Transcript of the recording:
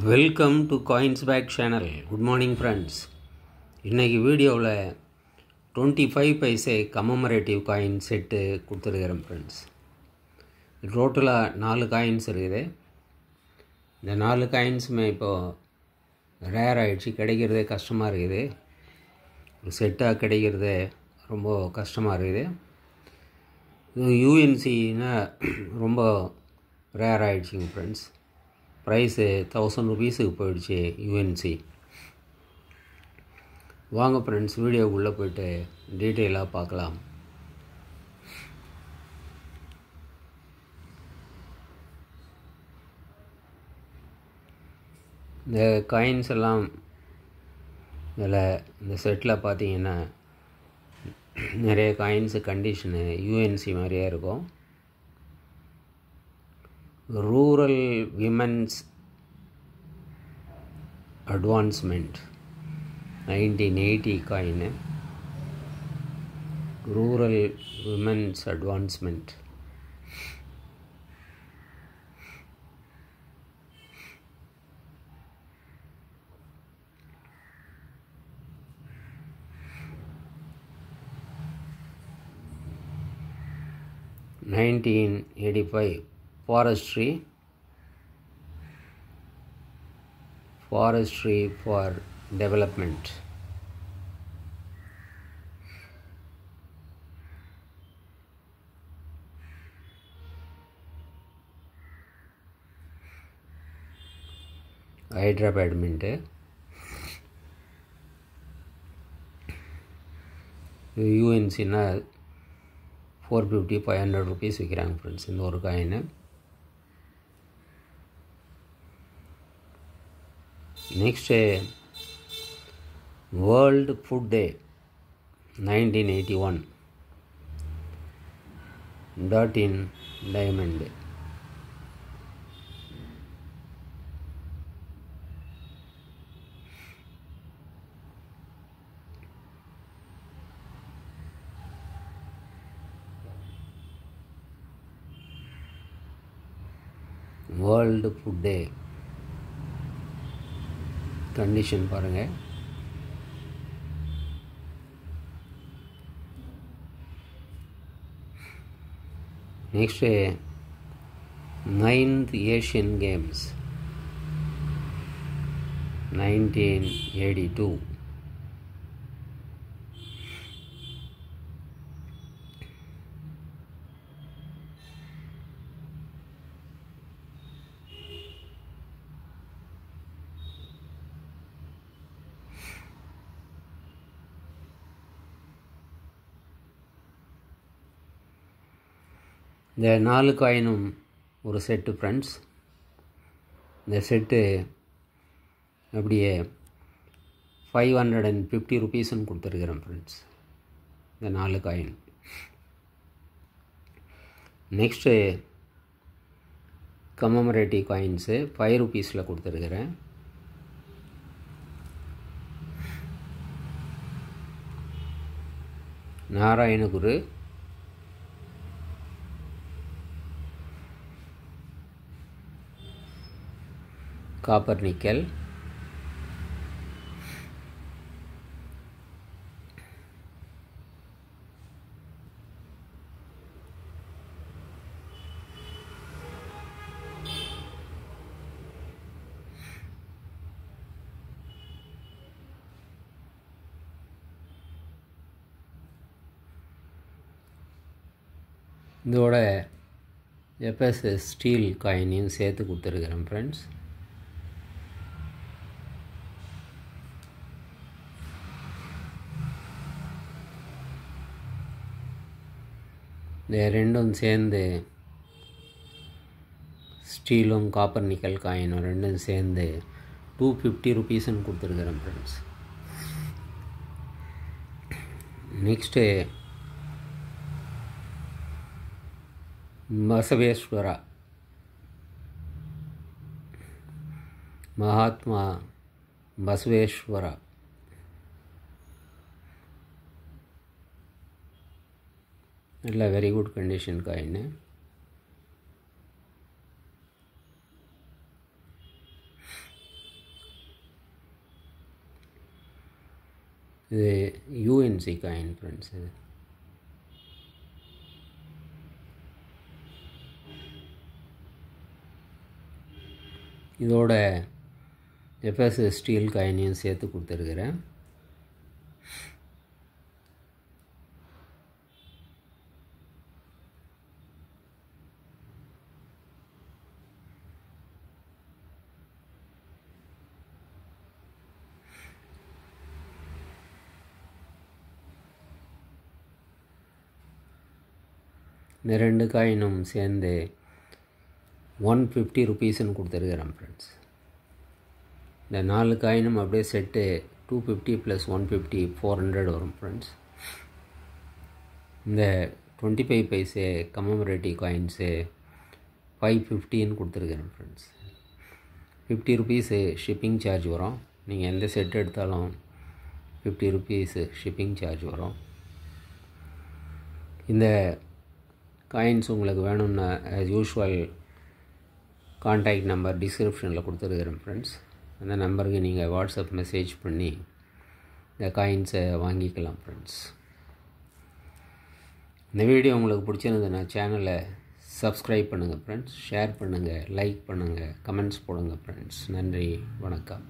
Welcome to coins back channel. Good morning friends. இன்றைக்கி வீடியோவில் 25 paise commemorative coin set கொடுத்துருக்குறேன் friends. டோட்டலாக 4 காயின்ஸ் இருக்குது. இந்த 4 காயின்ஸுமே இப்போது ரேர் ஆகிடுச்சு, கிடைக்கிறதே கஷ்டமாக இருக்குது. ஒரு செட்டாக கிடைக்கிறதே ரொம்ப கஷ்டமாக இருக்குது. இது யூஎன்சின்னா ரொம்ப ரேர் ஆகிடுச்சிங்க ஃப்ரெண்ட்ஸ். ப்ரைஸு 1000 ருபீஸுக்கு போயிடுச்சு யூஎன்சி. வாங்க ஃப்ரெண்ட்ஸ், வீடியோக்குள்ளே போய்ட்டு டீட்டெயிலாக பார்க்கலாம். இந்த காயின்ஸ் எல்லாம் இதில் இந்த செட்டில் பார்த்தீங்கன்னா நிறைய காயின்ஸு கண்டிஷனு யூஎன்சி மாதிரியே இருக்கும். Rural women's advancement 1980 coin. Rural women's advancement. (1985) Forestry for Development. Hyderabad mint. யூஎன்சின்னா 450-500 ருபீஸ் விற்கிறாங்க ஃப்ரெண்ட்ஸ் இந்த ஒரு காயின்னு. நெக்ஸ்ட்டு வேர்ல்டு ஃபுட் டே 1981 டாட்டின் diamond. World Food Day condition பாருங்கள். Next 9th Asian Games 1982. இந்த 4 காயினும் ஒரு செட்டு ஃப்ரெண்ட்ஸ். இந்த செட்டு அப்படியே 550 ருபீஸ்ன்னு கொடுத்துருக்குறேன் ஃப்ரெண்ட்ஸ் இந்த 4 காயின். நெக்ஸ்ட்டு கமமரேட்டிவ் காயின்ஸு 5 ருபீஸில் கொடுத்துருக்குறேன். நாராயணகுரு, காப்பர் நிக்கல், இதோட எஃப்எஸ்எஸ் ஸ்டீல் காயினையும் சேர்த்து கொடுத்துருக்குறேன் ஃப்ரெண்ட்ஸ். இந்த ரெண்டும் சேர்ந்து ஸ்டீலும் காப்பர் நிக்கல் காயினும் ரெண்டும் சேர்ந்து 250 ருபீஸ்ன்னு கொடுத்துருக்குறேன் ஃப்ரெண்ட்ஸ். நெக்ஸ்ட்டு பசவேஸ்வரா, மகாத்மா பசவேஸ்வரா. நல்ல வெரி குட் கண்டிஷன் காயின். இது யூஎன்சி காயின் ஃப்ரெண்ட்ஸ். இது இதோட எஃப்எஸ்எஸ் ஸ்டீல் காயினையும் சேர்த்து கொடுத்துருக்குறேன். இந்த 2 காயினும் சேர்ந்து 150 ருபீஸ்ன்னு கொடுத்துருக்குறேன் ஃப்ரெண்ட்ஸ். இந்த 4 காயினும் அப்படியே செட்டு 250 + 150 400 வரும் ஃப்ரெண்ட்ஸ். இந்த 25 பைசே கமெமரேட்டிவ் காயின்ஸு 550ன்னு கொடுத்துருக்குறேன் ஃப்ரெண்ட்ஸ். 50 ருபீஸு ஷிப்பிங் சார்ஜ் வரும். நீங்கள் எந்த செட் எடுத்தாலும் 50 ருபீஸு ஷிப்பிங் சார்ஜ் வரும். இந்த காயின்ஸ் உங்களுக்கு வேணும்னா ஆஸ் யூஷுவல் கான்டாக்ட் நம்பர் டிஸ்கிரிப்ஷனில் கொடுத்துருக்குறேன் ஃப்ரெண்ட்ஸ். அந்த நம்பருக்கு நீங்கள் வாட்ஸ்அப் மெசேஜ் பண்ணி இந்த காயின்ஸை வாங்கிக்கலாம் ஃப்ரெண்ட்ஸ். இந்த வீடியோ உங்களுக்கு பிடிச்சிருந்ததுன்னா சேனலை சப்ஸ்கிரைப் பண்ணுங்கள் ஃப்ரெண்ட்ஸ், ஷேர் பண்ணுங்கள், லைக் பண்ணுங்கள், கமெண்ட்ஸ் போடுங்க ஃப்ரெண்ட்ஸ். நன்றி, வணக்கம்.